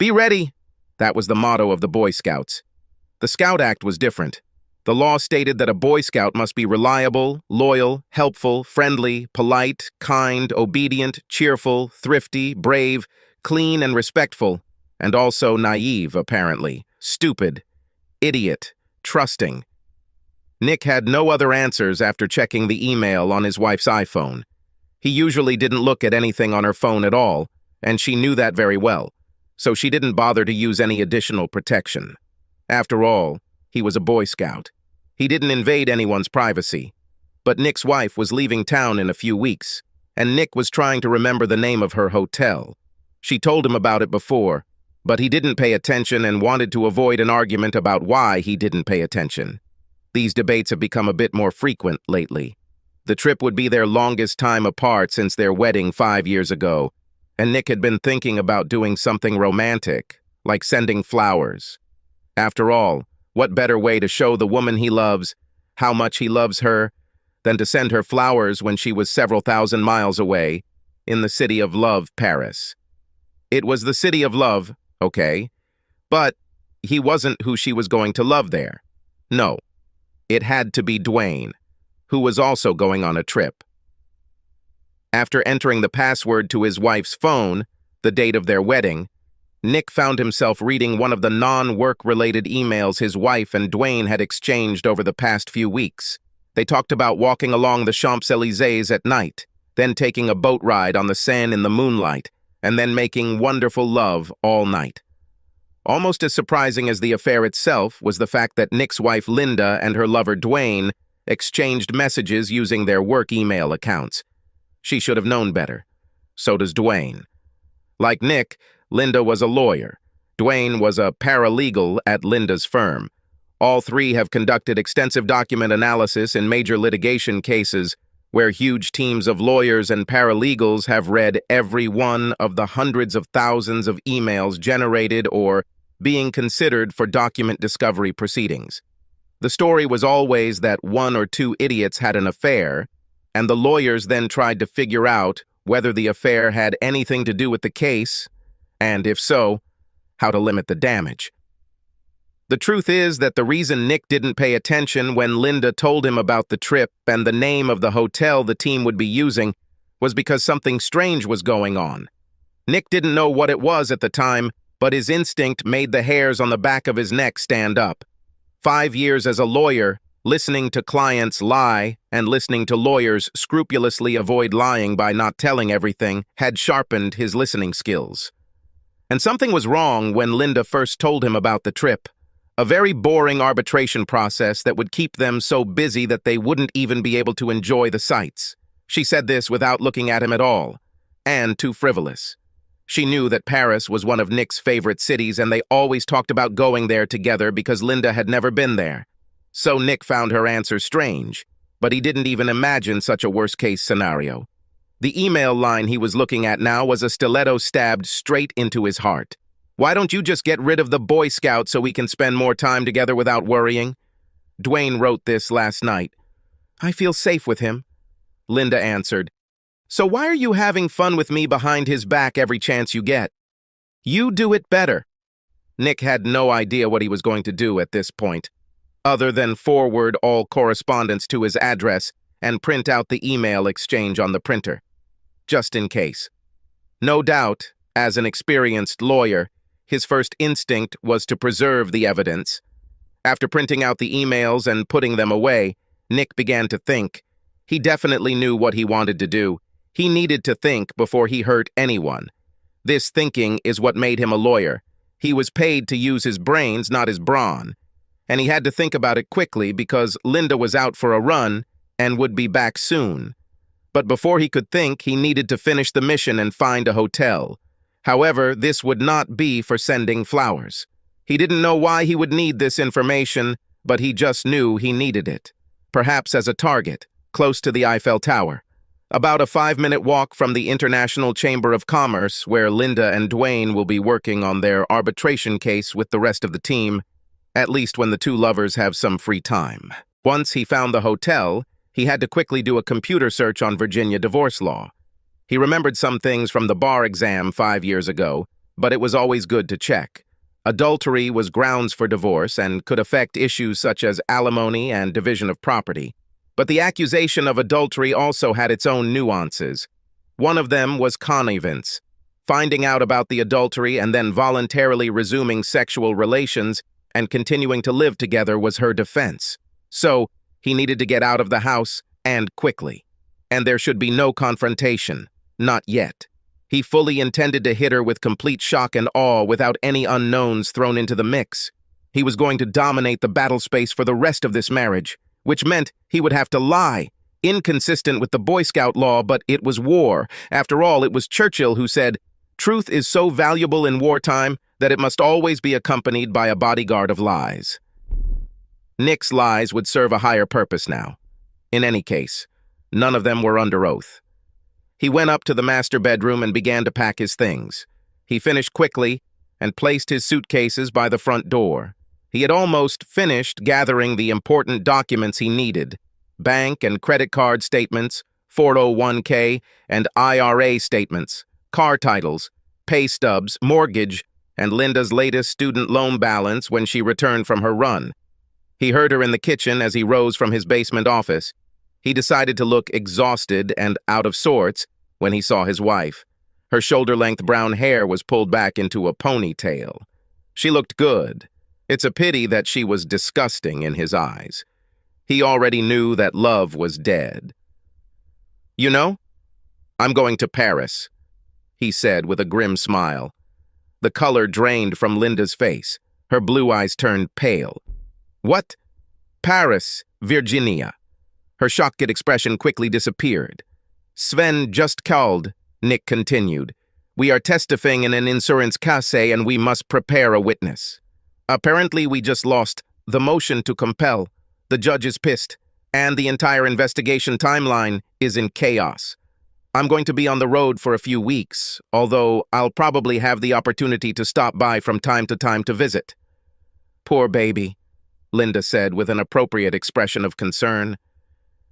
Be ready! That was the motto of the Boy Scouts. The Scout Act was different. The law stated that a Boy Scout must be reliable, loyal, helpful, friendly, polite, kind, obedient, cheerful, thrifty, brave, clean, and respectful, and also naive, apparently, stupid, idiot, trusting. Nick had no other answers after checking the email on his wife's iPhone. He usually didn't look at anything on her phone at all, and she knew that very well, so she didn't bother to use any additional protection. After all, he was a Boy Scout. He didn't invade anyone's privacy. But Nick's wife was leaving town in a few weeks, and Nick was trying to remember the name of her hotel. She told him about it before, but he didn't pay attention and wanted to avoid an argument about why he didn't pay attention. These debates have become a bit more frequent lately. The trip would be their longest time apart since their wedding 5 years ago, and Nick had been thinking about doing something romantic, like sending flowers. After all, what better way to show the woman he loves how much he loves her than to send her flowers when she was several thousand miles away in the city of love, Paris? It was the city of love, okay, but he wasn't who she was going to love there. No, it had to be Dwayne, who was also going on a trip. After entering the password to his wife's phone, the date of their wedding, Nick found himself reading one of the non-work-related emails his wife and Dwayne had exchanged over the past few weeks. They talked about walking along the Champs-Élysées at night, then taking a boat ride on the Seine in the moonlight, and then making wonderful love all night. Almost as surprising as the affair itself was the fact that Nick's wife Linda and her lover Dwayne exchanged messages using their work email accounts. She should have known better. So does Dwayne. Like Nick, Linda was a lawyer. Dwayne was a paralegal at Linda's firm. All three have conducted extensive document analysis in major litigation cases where huge teams of lawyers and paralegals have read every one of the hundreds of thousands of emails generated or being considered for document discovery proceedings. The story was always that one or two idiots had an affair, and the lawyers then tried to figure out whether the affair had anything to do with the case, and if so, how to limit the damage. The truth is that the reason Nick didn't pay attention when Linda told him about the trip and the name of the hotel the team would be using was because something strange was going on. Nick didn't know what it was at the time, but his instinct made the hairs on the back of his neck stand up. 5 years as a lawyer, listening to clients lie and listening to lawyers scrupulously avoid lying by not telling everything had sharpened his listening skills. And something was wrong when Linda first told him about the trip. A very boring arbitration process that would keep them so busy that they wouldn't even be able to enjoy the sights. She said this without looking at him at all, and too frivolous. She knew that Paris was one of Nick's favorite cities and they always talked about going there together because Linda had never been there. So Nick found her answer strange, but he didn't even imagine such a worst-case scenario. The email line he was looking at now was a stiletto stabbed straight into his heart. Why don't you just get rid of the Boy Scout so we can spend more time together without worrying? Dwayne wrote this last night. I feel safe with him. Linda answered. So why are you having fun with me behind his back every chance you get? You do it better. Nick had no idea what he was going to do at this point, other than forward all correspondence to his address and print out the email exchange on the printer, just in case. No doubt, as an experienced lawyer, his first instinct was to preserve the evidence. After printing out the emails and putting them away, Nick began to think. He definitely knew what he wanted to do. He needed to think before he hurt anyone. This thinking is what made him a lawyer. He was paid to use his brains, not his brawn. And he had to think about it quickly because Linda was out for a run and would be back soon. But before he could think, he needed to finish the mission and find a hotel. However, this would not be for sending flowers. He didn't know why he would need this information, but he just knew he needed it. Perhaps as a target, close to the Eiffel Tower. About a 5-minute walk from the International Chamber of Commerce, where Linda and Dwayne will be working on their arbitration case with the rest of the team, at least when the two lovers have some free time. Once he found the hotel, he had to quickly do a computer search on Virginia divorce law. He remembered some things from the bar exam 5 years ago, but it was always good to check. Adultery was grounds for divorce and could affect issues such as alimony and division of property. But the accusation of adultery also had its own nuances. One of them was connivance. Finding out about the adultery and then voluntarily resuming sexual relations and continuing to live together was her defense. So, he needed to get out of the house, and quickly. And there should be no confrontation. Not yet. He fully intended to hit her with complete shock and awe without any unknowns thrown into the mix. He was going to dominate the battle space for the rest of this marriage, which meant he would have to lie. Inconsistent with the Boy Scout law, but it was war. After all, it was Churchill who said, "Truth is so valuable in wartime that it must always be accompanied by a bodyguard of lies." Nick's lies would serve a higher purpose now. In any case, none of them were under oath. He went up to the master bedroom and began to pack his things. He finished quickly and placed his suitcases by the front door. He had almost finished gathering the important documents he needed: bank and credit card statements, 401k and IRA statements, car titles, pay stubs, mortgage, and Linda's latest student loan balance when she returned from her run. He heard her in the kitchen as he rose from his basement office. He decided to look exhausted and out of sorts when he saw his wife. Her shoulder-length brown hair was pulled back into a ponytail. She looked good. It's a pity that she was disgusting in his eyes. He already knew that love was dead. "You know, I'm going to Paris," he said with a grim smile. The color drained from Linda's face. Her blue eyes turned pale. "What? Paris, Virginia." Her shocked expression quickly disappeared. "Sven just called," Nick continued. "We are testifying in an insurance case and we must prepare a witness. Apparently we just lost the motion to compel. The judge is pissed, and the entire investigation timeline is in chaos. I'm going to be on the road for a few weeks, although I'll probably have the opportunity to stop by from time to visit." "Poor baby," Linda said with an appropriate expression of concern.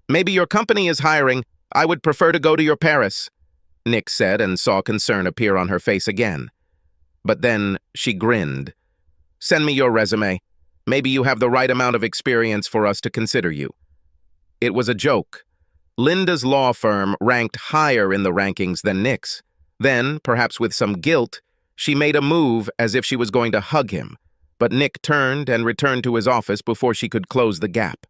"Maybe your company is hiring. I would prefer to go to your Paris," Nick said, and saw concern appear on her face again. But then she grinned. "Send me your resume. Maybe you have the right amount of experience for us to consider you." It was a joke. Linda's law firm ranked higher in the rankings than Nick's. Then, perhaps with some guilt, she made a move as if she was going to hug him. But Nick turned and returned to his office before she could close the gap.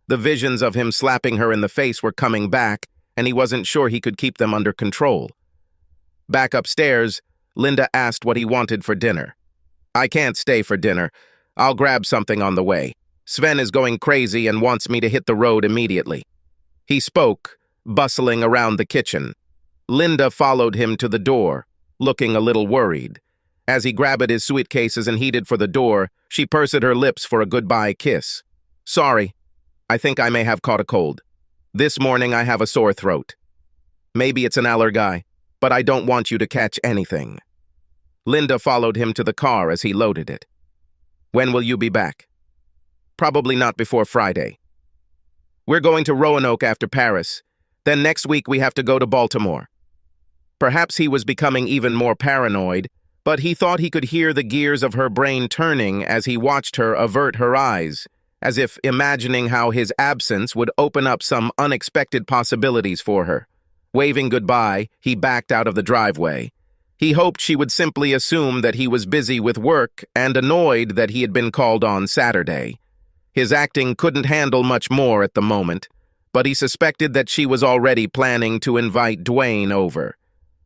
The visions of him slapping her in the face were coming back, and he wasn't sure he could keep them under control. Back upstairs, Linda asked what he wanted for dinner. "I can't stay for dinner. I'll grab something on the way. Sven is going crazy and wants me to hit the road immediately." He spoke, bustling around the kitchen. Linda followed him to the door, looking a little worried. As he grabbed his suitcases and headed for the door, she pursed her lips for a goodbye kiss. "Sorry, I think I may have caught a cold. This morning I have a sore throat. Maybe it's an allergy, but I don't want you to catch anything." Linda followed him to the car as he loaded it. "When will you be back?" "Probably not before Friday. We're going to Roanoke after Paris. Then next week we have to go to Baltimore." Perhaps he was becoming even more paranoid, but he thought he could hear the gears of her brain turning as he watched her avert her eyes, as if imagining how his absence would open up some unexpected possibilities for her. Waving goodbye, he backed out of the driveway. He hoped she would simply assume that he was busy with work and annoyed that he had been called on Saturday. His acting couldn't handle much more at the moment, but he suspected that she was already planning to invite Dwayne over.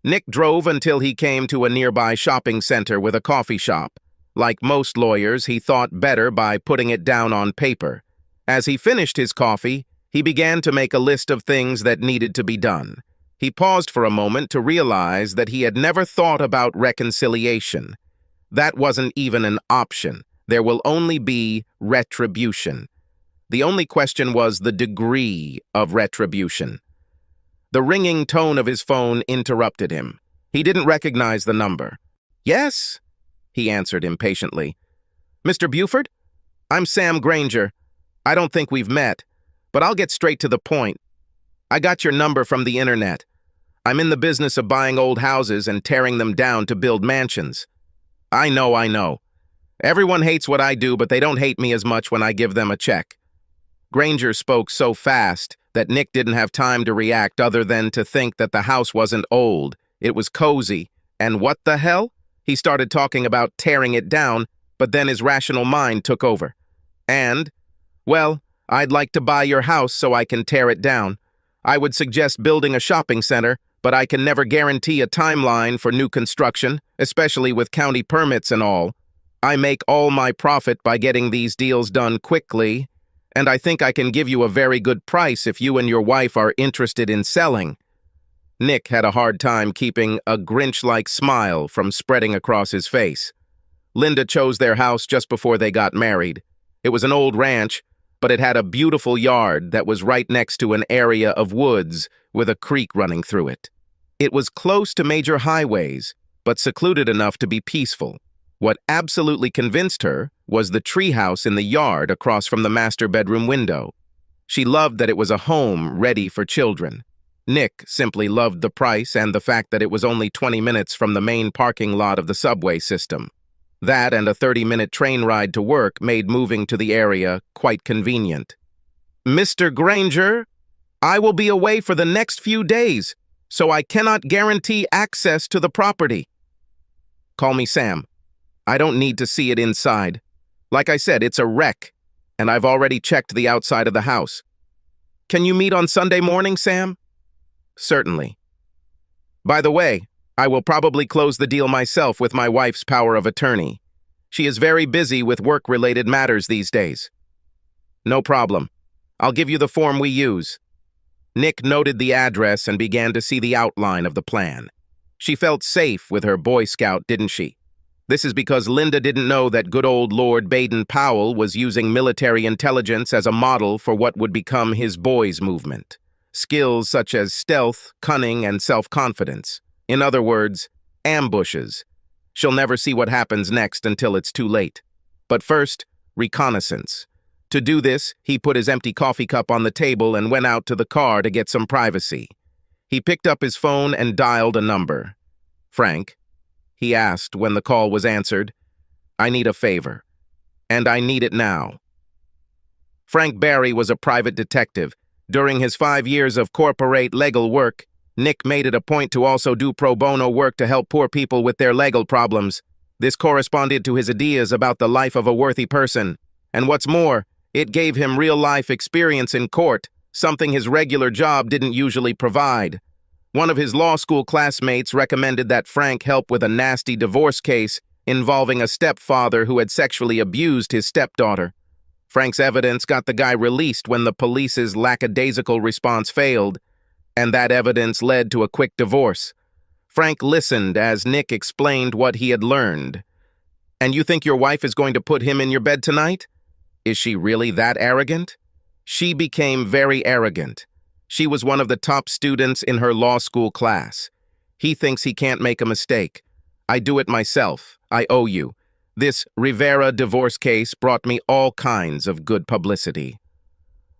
Nick drove until he came to a nearby shopping center with a coffee shop. Like most lawyers, he thought better by putting it down on paper. As he finished his coffee, he began to make a list of things that needed to be done. He paused for a moment to realize that he had never thought about reconciliation. That wasn't even an option. There will only be retribution. The only question was the degree of retribution. The ringing tone of his phone interrupted him. He didn't recognize the number. "Yes?" he answered impatiently. "Mr. Buford? I'm Sam Granger. I don't think we've met, but I'll get straight to the point. I got your number from the internet. I'm in the business of buying old houses and tearing them down to build mansions. I know. Everyone hates what I do, but they don't hate me as much when I give them a check. Granger spoke so fast that Nick didn't have time to react other than to think that the house wasn't old. It was cozy. And what the hell? He started talking about tearing it down, but then his rational mind took over. Well, I'd like to buy your house so I can tear it down. I would suggest building a shopping center, but I can never guarantee a timeline for new construction, especially with county permits and all. I make all my profit by getting these deals done quickly, and I think I can give you a very good price if you and your wife are interested in selling. Nick had a hard time keeping a Grinch-like smile from spreading across his face. Linda chose their house just before they got married. It was an old ranch, but it had a beautiful yard that was right next to an area of woods with a creek running through it. It was close to major highways, but secluded enough to be peaceful. What absolutely convinced her was the treehouse in the yard across from the master bedroom window. She loved that it was a home ready for children. Nick simply loved the price and the fact that it was only 20 minutes from the main parking lot of the subway system. That and a 30-minute train ride to work made moving to the area quite convenient. Mr. Granger, I will be away for the next few days, so I cannot guarantee access to the property. Call me Sam. I don't need to see it inside. Like I said, it's a wreck, and I've already checked the outside of the house. Can you meet on Sunday morning, Sam? Certainly. By the way, I will probably close the deal myself with my wife's power of attorney. She is very busy with work-related matters these days. No problem. I'll give you the form we use. Nick noted the address and began to see the outline of the plan. She felt safe with her Boy Scout, didn't she? This is because Linda didn't know that good old Lord Baden-Powell was using military intelligence as a model for what would become his boys' movement. Skills such as stealth, cunning, and self-confidence. In other words, ambushes. She'll never see what happens next until it's too late. But first, reconnaissance. To do this, he put his empty coffee cup on the table and went out to the car to get some privacy. He picked up his phone and dialed a number. Frank, he asked when the call was answered. I need a favor. And I need it now. Frank Barry was a private detective. During his 5 years of corporate legal work, Nick made it a point to also do pro bono work to help poor people with their legal problems. This corresponded to his ideas about the life of a worthy person. And what's more, it gave him real-life experience in court, something his regular job didn't usually provide. One of his law school classmates recommended that Frank help with a nasty divorce case involving a stepfather who had sexually abused his stepdaughter. Frank's evidence got the guy released when the police's lackadaisical response failed, and that evidence led to a quick divorce. Frank listened as Nick explained what he had learned. And you think your wife is going to put him in your bed tonight? Is she really that arrogant? She became very arrogant. She was one of the top students in her law school class. He thinks he can't make a mistake. I do it myself. I owe you. This Rivera divorce case brought me all kinds of good publicity.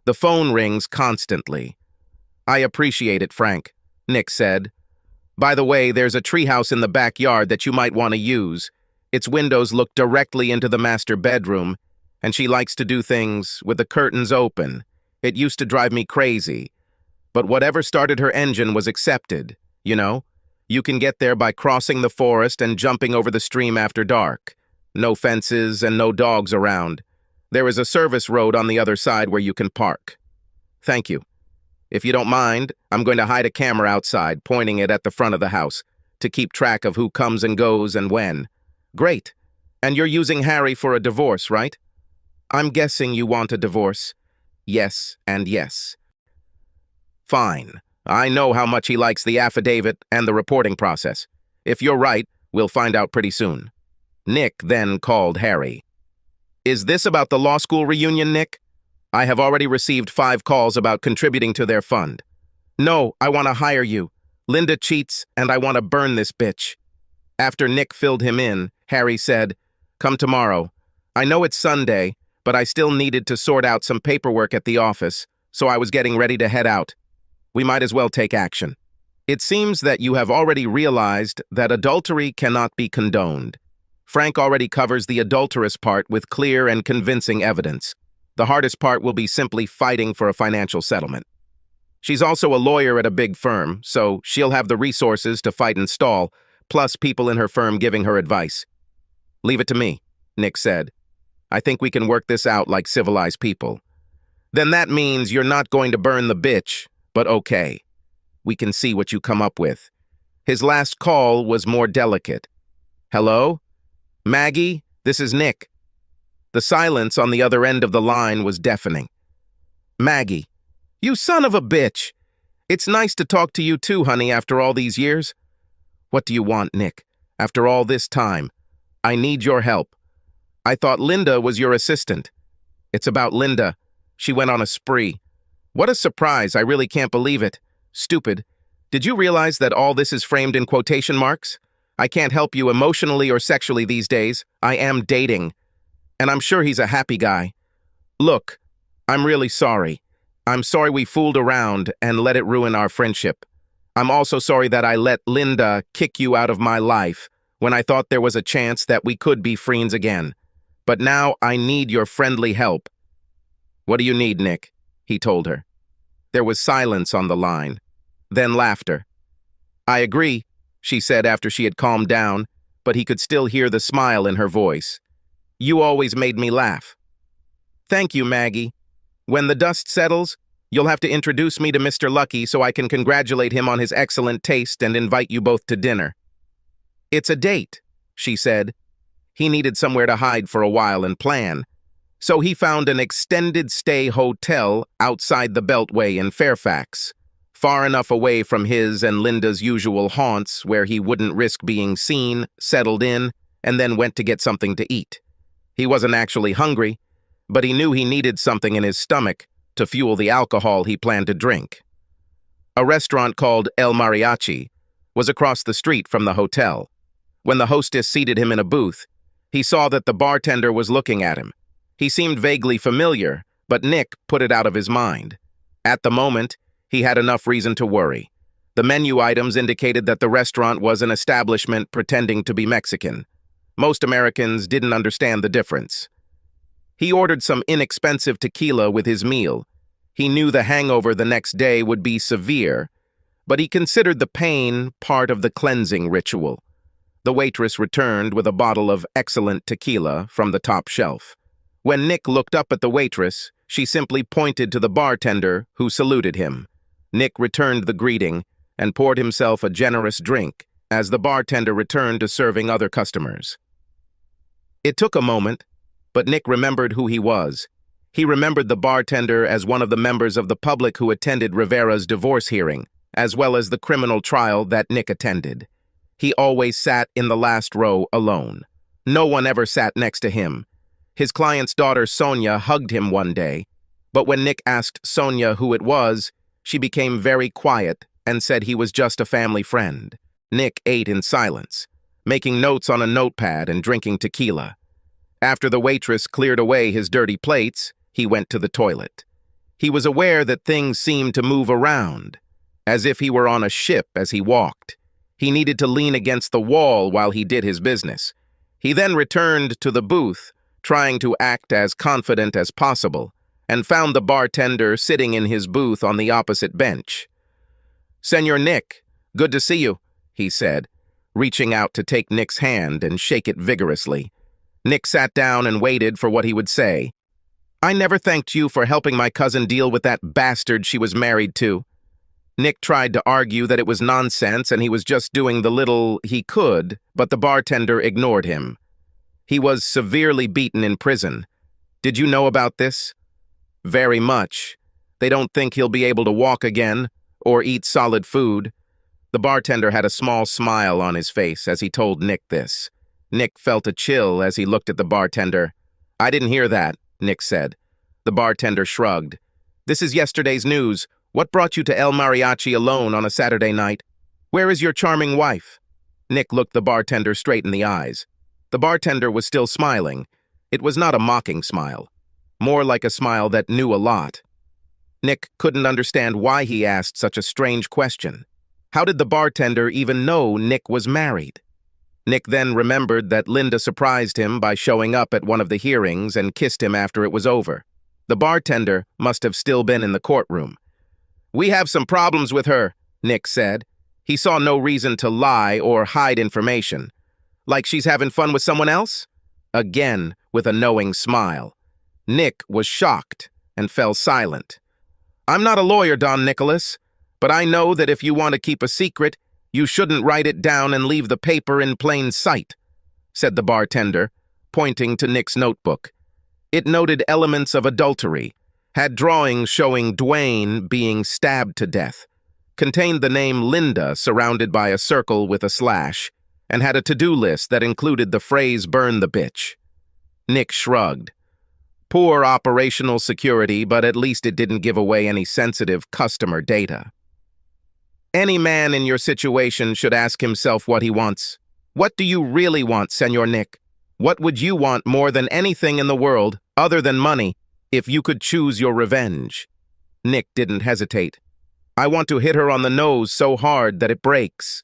The phone rings constantly. I appreciate it, Frank, Nick said. By the way, there's a treehouse in the backyard that you might want to use. Its windows look directly into the master bedroom, and she likes to do things with the curtains open. It used to drive me crazy. But whatever started her engine was accepted, you know? You can get there by crossing the forest and jumping over the stream after dark. No fences and no dogs around. There is a service road on the other side where you can park. Thank you. If you don't mind, I'm going to hide a camera outside, pointing it at the front of the house, to keep track of who comes and goes and when. Great. And you're using Harry for a divorce, right? I'm guessing you want a divorce. Yes and yes. Fine. I know how much he likes the affidavit and the reporting process. If you're right, we'll find out pretty soon. Nick then called Harry. Is this about the law school reunion, Nick? I have already received 5 calls about contributing to their fund. No, I want to hire you. Linda cheats, and I want to burn this bitch. After Nick filled him in, Harry said, Come tomorrow. I know it's Sunday, but I still needed to sort out some paperwork at the office, so I was getting ready to head out. We might as well take action. It seems that you have already realized that adultery cannot be condoned. Frank already covers the adulterous part with clear and convincing evidence. The hardest part will be simply fighting for a financial settlement. She's also a lawyer at a big firm, so she'll have the resources to fight and stall, plus people in her firm giving her advice. Leave it to me, Nick said. I think we can work this out like civilized people. Then that means you're not going to burn the bitch, but okay. We can see what you come up with. His last call was more delicate. Hello? Maggie, this is Nick. The silence on the other end of the line was deafening. Maggie, you son of a bitch! It's nice to talk to you too, honey, after all these years. What do you want, Nick? After all this time, I need your help. I thought Linda was your assistant. It's about Linda. She went on a spree. What a surprise, I really can't believe it. Stupid. Did you realize that all this is framed in quotation marks? I can't help you emotionally or sexually these days. I am dating. And I'm sure he's a happy guy. Look, I'm really sorry. I'm sorry we fooled around and let it ruin our friendship. I'm also sorry that I let Linda kick you out of my life when I thought there was a chance that we could be friends again. But now I need your friendly help. What do you need, Nick? He told her. There was silence on the line, then laughter. I agree, she said after she had calmed down, but he could still hear the smile in her voice. You always made me laugh. Thank you, Maggie. When the dust settles, you'll have to introduce me to Mr. Lucky so I can congratulate him on his excellent taste and invite you both to dinner. It's a date, she said. He needed somewhere to hide for a while and plan, so he found an extended stay hotel outside the Beltway in Fairfax, far enough away from his and Linda's usual haunts where he wouldn't risk being seen, settled in, and then went to get something to eat. He wasn't actually hungry, but he knew he needed something in his stomach to fuel the alcohol he planned to drink. A restaurant called El Mariachi was across the street from the hotel. When the hostess seated him in a booth, he saw that the bartender was looking at him. He seemed vaguely familiar, but Nick put it out of his mind. At the moment, he had enough reason to worry. The menu items indicated that the restaurant was an establishment pretending to be Mexican. Most Americans didn't understand the difference. He ordered some inexpensive tequila with his meal. He knew the hangover the next day would be severe, but he considered the pain part of the cleansing ritual. The waitress returned with a bottle of excellent tequila from the top shelf. When Nick looked up at the waitress, she simply pointed to the bartender, who saluted him. Nick returned the greeting and poured himself a generous drink as the bartender returned to serving other customers. It took a moment, but Nick remembered who he was. He remembered the bartender as one of the members of the public who attended Rivera's divorce hearing, as well as the criminal trial that Nick attended. He always sat in the last row alone. No one ever sat next to him. His client's daughter, Sonia, hugged him one day, but when Nick asked Sonia who it was, she became very quiet and said he was just a family friend. Nick ate in silence, making notes on a notepad and drinking tequila. After the waitress cleared away his dirty plates, he went to the toilet. He was aware that things seemed to move around, as if he were on a ship as he walked. He needed to lean against the wall while he did his business. He then returned to the booth, trying to act as confident as possible, and found the bartender sitting in his booth on the opposite bench. "Senor Nick, good to see you," he said, reaching out to take Nick's hand and shake it vigorously. Nick sat down and waited for what he would say. "I never thanked you for helping my cousin deal with that bastard she was married to." Nick tried to argue that it was nonsense and he was just doing the little he could, but the bartender ignored him. He was severely beaten in prison. Did you know about this? Very much. They don't think he'll be able to walk again or eat solid food. The bartender had a small smile on his face as he told Nick this. Nick felt a chill as he looked at the bartender. "I didn't hear that," Nick said. The bartender shrugged. "This is yesterday's news. What brought you to El Mariachi alone on a Saturday night? Where is your charming wife?" Nick looked the bartender straight in the eyes. The bartender was still smiling. It was not a mocking smile, more like a smile that knew a lot. Nick couldn't understand why he asked such a strange question. How did the bartender even know Nick was married? Nick then remembered that Linda surprised him by showing up at one of the hearings and kissed him after it was over. The bartender must have still been in the courtroom. "We have some problems with her," Nick said. He saw no reason to lie or hide information. "Like she's having fun with someone else?" Again, with a knowing smile. Nick was shocked and fell silent. "I'm not a lawyer, Don Nicholas, but I know that if you want to keep a secret, you shouldn't write it down and leave the paper in plain sight," said the bartender, pointing to Nick's notebook. It noted elements of adultery, had drawings showing Dwayne being stabbed to death, contained the name Linda surrounded by a circle with a slash, and had a to-do list that included the phrase "burn the bitch." Nick shrugged. Poor operational security, but at least it didn't give away any sensitive customer data. Any man in your situation should ask himself what he wants. What do you really want, Senor Nick? What would you want more than anything in the world, other than money, if you could choose your revenge? Nick didn't hesitate. "I want to hit her on the nose so hard that it breaks.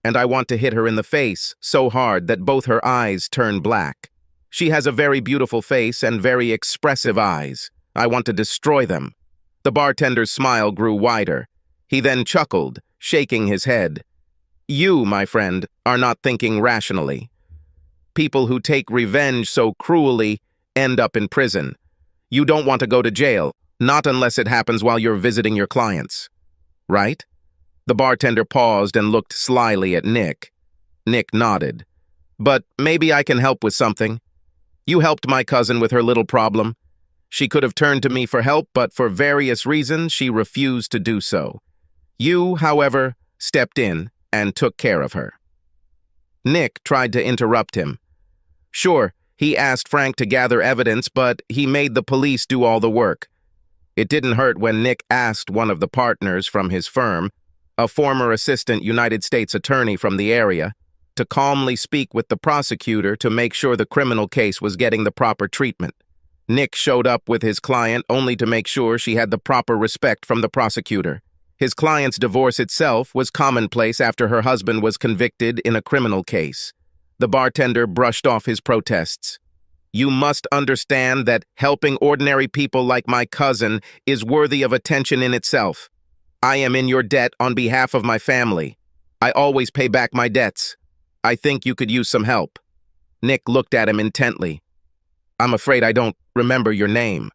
And I want to hit her in the face so hard that both her eyes turn black. She has a very beautiful face and very expressive eyes. I want to destroy them." The bartender's smile grew wider. He then chuckled, shaking his head. "You, my friend, are not thinking rationally. People who take revenge so cruelly end up in prison. You don't want to go to jail, not unless it happens while you're visiting your clients. Right?" The bartender paused and looked slyly at Nick. Nick nodded. "But maybe I can help with something. You helped my cousin with her little problem. She could have turned to me for help, but for various reasons she refused to do so. You, however, stepped in and took care of her." Nick tried to interrupt him. Sure, he asked Frank to gather evidence, but he made the police do all the work. It didn't hurt when Nick asked one of the partners from his firm, a former assistant United States attorney from the area, to calmly speak with the prosecutor to make sure the criminal case was getting the proper treatment. Nick showed up with his client only to make sure she had the proper respect from the prosecutor. His client's divorce itself was commonplace after her husband was convicted in a criminal case. The bartender brushed off his protests. "You must understand that helping ordinary people like my cousin is worthy of attention in itself. I am in your debt on behalf of my family. I always pay back my debts. I think you could use some help." Nick looked at him intently. "I'm afraid I don't remember your name."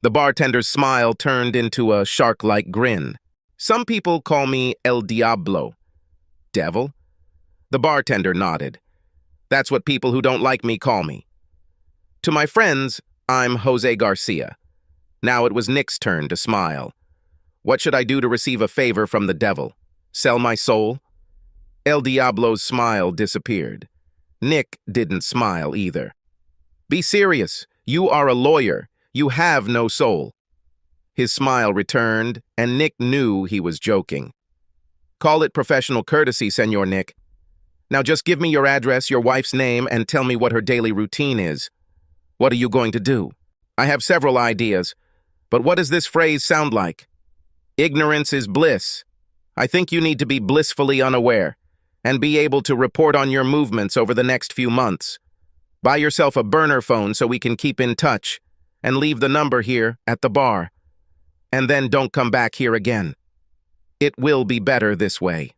The bartender's smile turned into a shark-like grin. "Some people call me El Diablo." "Devil?" The bartender nodded. "That's what people who don't like me call me. To my friends, I'm Jose Garcia." Now it was Nick's turn to smile. "What should I do to receive a favor from the devil? Sell my soul?" El Diablo's smile disappeared. Nick didn't smile either. "Be serious. You are a lawyer. You have no soul." His smile returned, and Nick knew he was joking. "Call it professional courtesy, Senor Nick. Now just give me your address, your wife's name, and tell me what her daily routine is. What are you going to do?" "I have several ideas, but what does this phrase sound like? Ignorance is bliss. I think you need to be blissfully unaware and be able to report on your movements over the next few months. Buy yourself a burner phone so we can keep in touch, and leave the number here at the bar. And then don't come back here again. It will be better this way."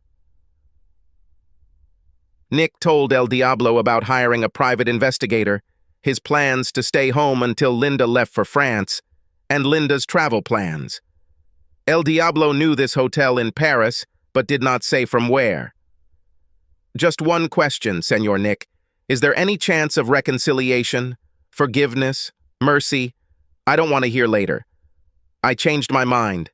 Nick told El Diablo about hiring a private investigator, his plans to stay home until Linda left for France, and Linda's travel plans. El Diablo knew this hotel in Paris, but did not say from where. "Just one question, Senor Nick. Is there any chance of reconciliation, forgiveness, mercy? I don't want to hear later. I changed my mind."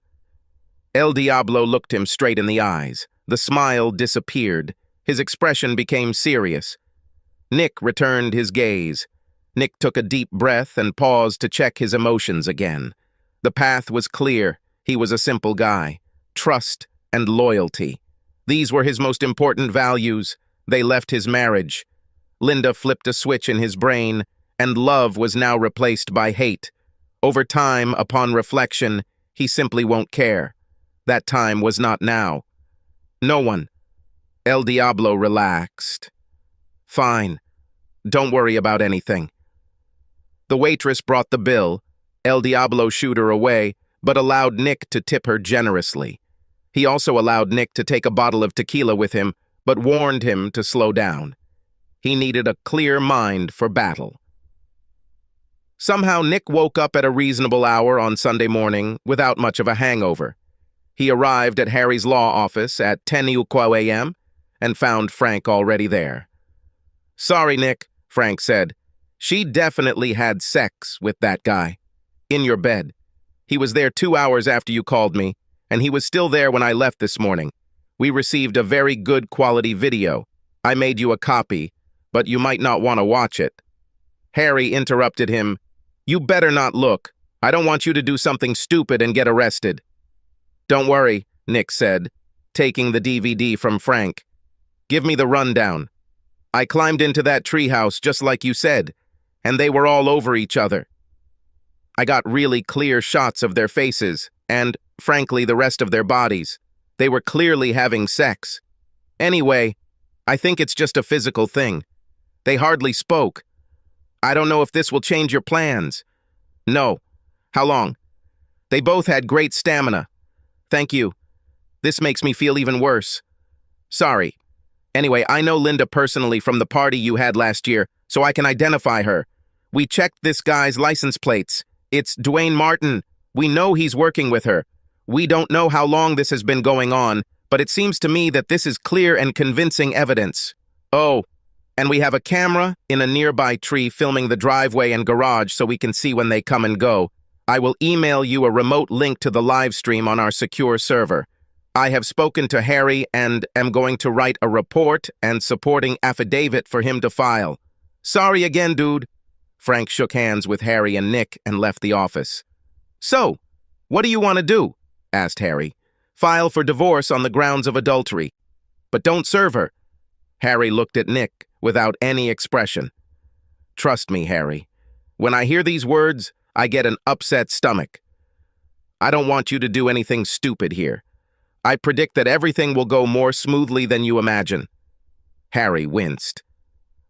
El Diablo looked him straight in the eyes. The smile disappeared. His expression became serious. Nick returned his gaze. Nick took a deep breath and paused to check his emotions again. The path was clear. He was a simple guy. Trust and loyalty. These were his most important values. They left his marriage. Linda flipped a switch in his brain, and love was now replaced by hate. Over time, upon reflection, he simply won't care. That time was not now. No one. El Diablo relaxed. Fine. Don't worry about anything. The waitress brought the bill. El Diablo shooed her away, but allowed Nick to tip her generously. He also allowed Nick to take a bottle of tequila with him, but warned him to slow down. He needed a clear mind for battle. Somehow Nick woke up at a reasonable hour on Sunday morning without much of a hangover. He arrived at Harry's law office at 10 a.m. and found Frank already there. "Sorry, Nick," Frank said. "She definitely had sex with that guy. In your bed. He was there 2 hours after you called me, and he was still there when I left this morning. We received a very good quality video. I made you a copy, but you might not want to watch it." Harry interrupted him. "You better not look. I don't want you to do something stupid and get arrested." "Don't worry," Nick said, taking the DVD from Frank. "Give me the rundown. I climbed into that treehouse just like you said, and they were all over each other. I got really clear shots of their faces and, frankly, the rest of their bodies. They were clearly having sex. Anyway, I think it's just a physical thing. They hardly spoke. I don't know if this will change your plans." "No. How long?" "They both had great stamina. Thank you. This makes me feel even worse. Sorry. Anyway, I know Linda personally from the party you had last year, so I can identify her. We checked this guy's license plates. It's Dwayne Martin. We know he's working with her. We don't know how long this has been going on, but it seems to me that this is clear and convincing evidence. Oh, and we have a camera in a nearby tree filming the driveway and garage so we can see when they come and go. I will email you a remote link to the live stream on our secure server. I have spoken to Harry and am going to write a report and supporting affidavit for him to file. Sorry again, dude." Frank shook hands with Harry and Nick and left the office. "So, what do you want to do?" asked Harry. "File for divorce on the grounds of adultery. But don't serve her." Harry looked at Nick without any expression. "Trust me, Harry. When I hear these words, I get an upset stomach. I don't want you to do anything stupid here. I predict that everything will go more smoothly than you imagine." Harry winced.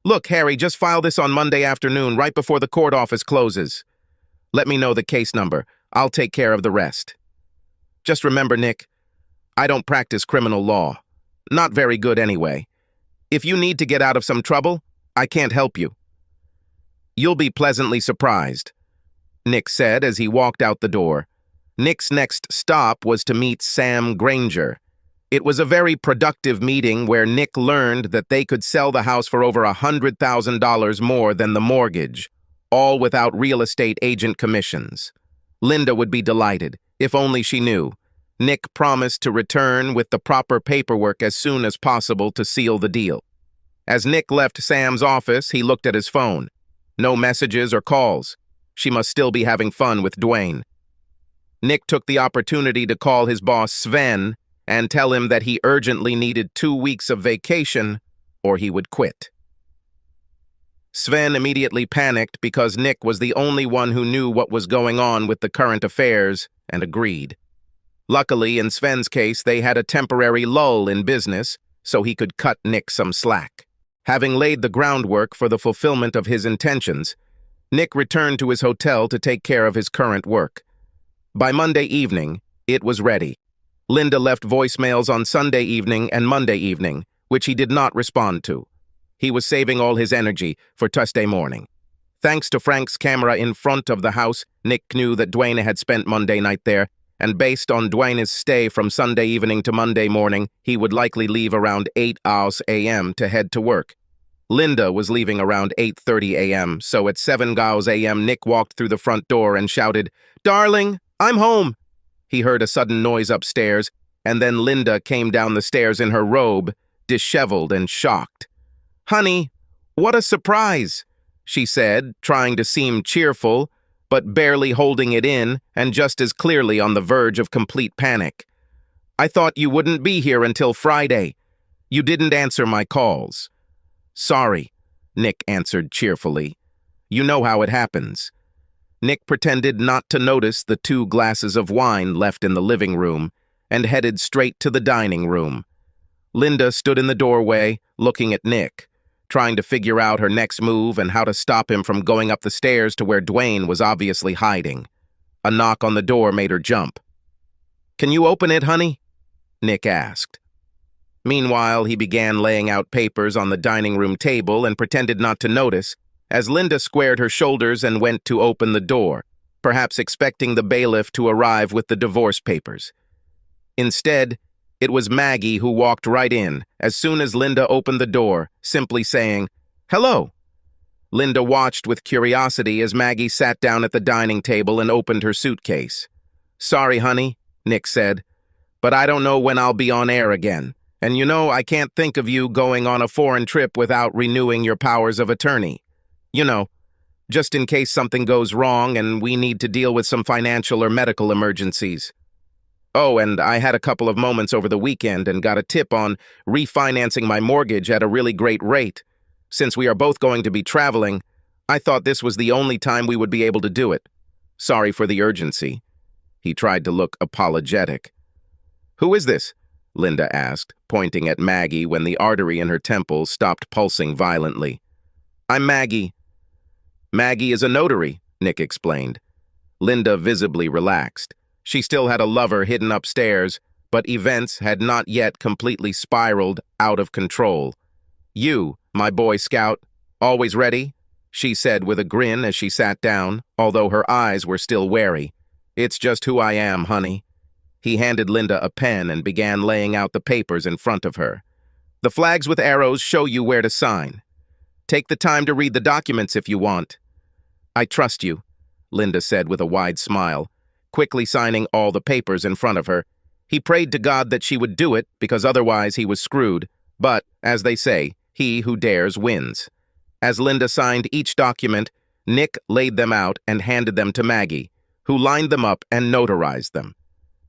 "Look, Harry, just file this on Monday afternoon, right before the court office closes. Let me know the case number. I'll take care of the rest. Just remember, Nick, I don't practice criminal law. Not very good anyway. If you need to get out of some trouble, I can't help you." "You'll be pleasantly surprised," Nick said as he walked out the door. Nick's next stop was to meet Sam Granger. It was a very productive meeting where Nick learned that they could sell the house for over $100,000 more than the mortgage, all without real estate agent commissions. Linda would be delighted, if only she knew. Nick promised to return with the proper paperwork as soon as possible to seal the deal. As Nick left Sam's office, he looked at his phone. No messages or calls. She must still be having fun with Dwayne. Nick took the opportunity to call his boss Sven and tell him that he urgently needed 2 weeks of vacation or he would quit. Sven immediately panicked because Nick was the only one who knew what was going on with the current affairs and agreed. Luckily, in Sven's case, they had a temporary lull in business, so he could cut Nick some slack. Having laid the groundwork for the fulfillment of his intentions, Nick returned to his hotel to take care of his current work. By Monday evening, it was ready. Linda left voicemails on Sunday evening and Monday evening, which he did not respond to. He was saving all his energy for Tuesday morning. Thanks to Frank's camera in front of the house, Nick knew that Dwayne had spent Monday night there, and based on Dwayne's stay from Sunday evening to Monday morning, he would likely leave around 8 a.m. to head to work. Linda was leaving around 8:30 a.m., so at 7 a.m. Nick walked through the front door and shouted, "Darling, I'm home!" He heard a sudden noise upstairs, and then Linda came down the stairs in her robe, disheveled and shocked. "Honey, what a surprise," she said, trying to seem cheerful, but barely holding it in and just as clearly on the verge of complete panic. "I thought you wouldn't be here until Friday. You didn't answer my calls." "Sorry," Nick answered cheerfully. "You know how it happens." Nick pretended not to notice the 2 glasses of wine left in the living room and headed straight to the dining room. Linda stood in the doorway, looking at Nick, trying to figure out her next move and how to stop him from going up the stairs to where Dwayne was obviously hiding. A knock on the door made her jump. "Can you open it, honey?" Nick asked. Meanwhile, he began laying out papers on the dining room table and pretended not to notice as Linda squared her shoulders and went to open the door, perhaps expecting the bailiff to arrive with the divorce papers. Instead, it was Maggie who walked right in as soon as Linda opened the door, simply saying, "Hello." Linda watched with curiosity as Maggie sat down at the dining table and opened her suitcase. "Sorry, honey," Nick said, "but I don't know when I'll be on air again. And you know, I can't think of you going on a foreign trip without renewing your powers of attorney. You know, just in case something goes wrong and we need to deal with some financial or medical emergencies. Oh, and I had a couple of moments over the weekend and got a tip on refinancing my mortgage at a really great rate. Since we are both going to be traveling, I thought this was the only time we would be able to do it. Sorry for the urgency." He tried to look apologetic. "Who is this?" Linda asked, pointing at Maggie when the artery in her temple stopped pulsing violently. "I'm Maggie." "Maggie is a notary," Nick explained. Linda visibly relaxed. She still had a lover hidden upstairs, but events had not yet completely spiraled out of control. "You, my Boy Scout, always ready?" she said with a grin as she sat down, although her eyes were still wary. "It's just who I am, honey." He handed Linda a pen and began laying out the papers in front of her. "The flags with arrows show you where to sign. Take the time to read the documents if you want." "I trust you," Linda said with a wide smile, quickly signing all the papers in front of her. He prayed to God that she would do it, because otherwise he was screwed. But, as they say, he who dares wins. As Linda signed each document, Nick laid them out and handed them to Maggie, who lined them up and notarized them.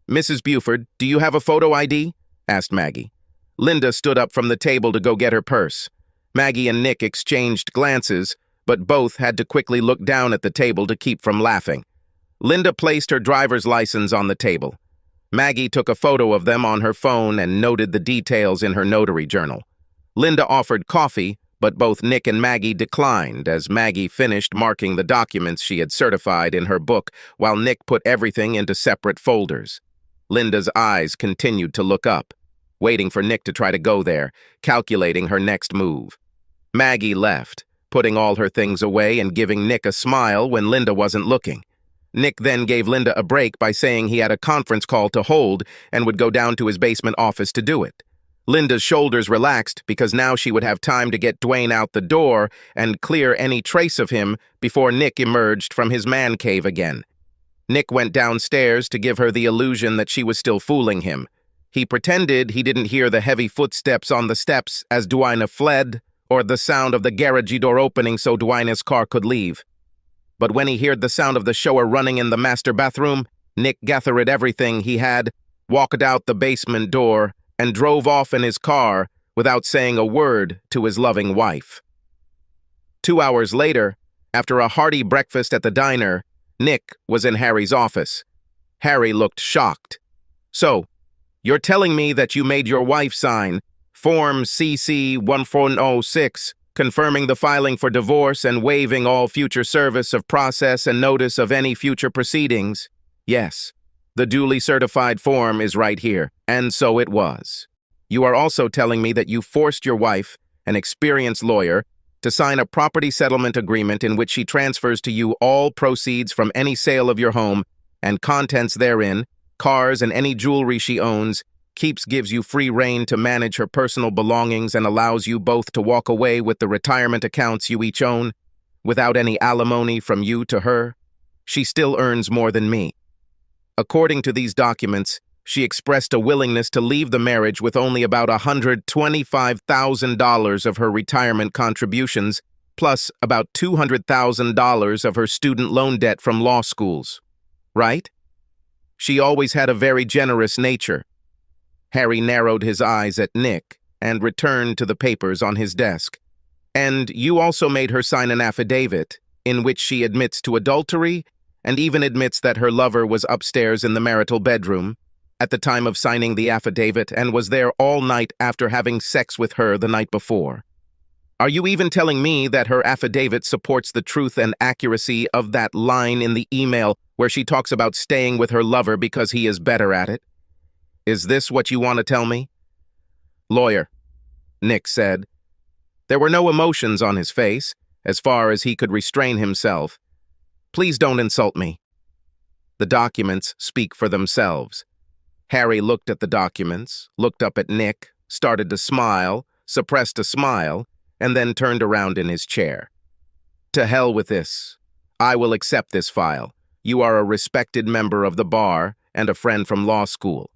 "Mrs. Buford, do you have a photo ID?" asked Maggie. Linda stood up from the table to go get her purse. Maggie and Nick exchanged glances, but both had to quickly look down at the table to keep from laughing. Linda placed her driver's license on the table. Maggie took a photo of them on her phone and noted the details in her notary journal. Linda offered coffee, but both Nick and Maggie declined as Maggie finished marking the documents she had certified in her book while Nick put everything into separate folders. Linda's eyes continued to look up, waiting for Nick to try to go there, calculating her next move. Maggie left, putting all her things away and giving Nick a smile when Linda wasn't looking. Nick then gave Linda a break by saying he had a conference call to hold and would go down to his basement office to do it. Linda's shoulders relaxed because now she would have time to get Dwayne out the door and clear any trace of him before Nick emerged from his man cave again. Nick went downstairs to give her the illusion that she was still fooling him. He pretended he didn't hear the heavy footsteps on the steps as Dwayne fled, or the sound of the garage door opening so Dwayne's car could leave. But when he heard the sound of the shower running in the master bathroom, Nick gathered everything he had, walked out the basement door, and drove off in his car without saying a word to his loving wife. 2 hours later, after a hearty breakfast at the diner, Nick was in Harry's office. Harry looked shocked. "So, you're telling me that you made your wife sign Form CC-1406, confirming the filing for divorce and waiving all future service of process and notice of any future proceedings?" "Yes. The duly certified form is right here." "And so it was. You are also telling me that you forced your wife, an experienced lawyer, to sign a property settlement agreement in which she transfers to you all proceeds from any sale of your home and contents therein, cars and any jewelry she owns, gives you free rein to manage her personal belongings and allows you both to walk away with the retirement accounts you each own, without any alimony from you to her. She still earns more than me. According to these documents, she expressed a willingness to leave the marriage with only about $125,000 of her retirement contributions, plus about $200,000 of her student loan debt from law schools. Right? She always had a very generous nature. Harry narrowed his eyes at Nick and returned to the papers on his desk. "And you also made her sign an affidavit in which she admits to adultery and even admits that her lover was upstairs in the marital bedroom?" at the time of signing the affidavit and was there all night after having sex with her the night before. Are you even telling me that her affidavit supports the truth and accuracy of that line in the email where she talks about staying with her lover because he is better at it? Is this what you want to tell me? Lawyer, Nick said. There were no emotions on his face, as far as he could restrain himself. Please don't insult me. The documents speak for themselves. Harry looked at the documents, looked up at Nick, started to smile, suppressed a smile, and then turned around in his chair. To hell with this. I will accept this file. You are a respected member of the bar and a friend from law school.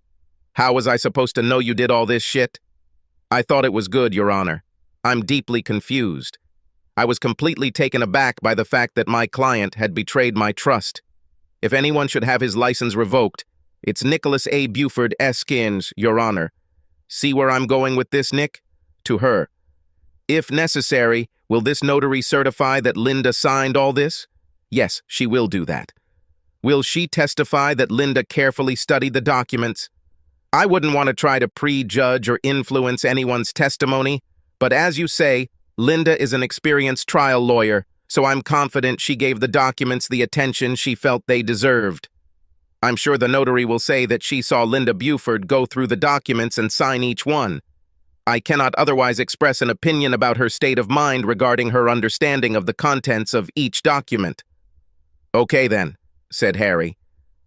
How was I supposed to know you did all this shit? I thought it was good, Your Honor. I'm deeply confused. I was completely taken aback by the fact that my client had betrayed my trust. If anyone should have his license revoked, it's Nicholas A. Buford Eskins, Your Honor. See where I'm going with this, Nick? To her. If necessary, will this notary certify that Linda signed all this? Yes, she will do that. Will she testify that Linda carefully studied the documents? I wouldn't want to try to prejudge or influence anyone's testimony, but as you say, Linda is an experienced trial lawyer, so I'm confident she gave the documents the attention she felt they deserved. I'm sure the notary will say that she saw Linda Buford go through the documents and sign each one. I cannot otherwise express an opinion about her state of mind regarding her understanding of the contents of each document. Okay then, said Harry.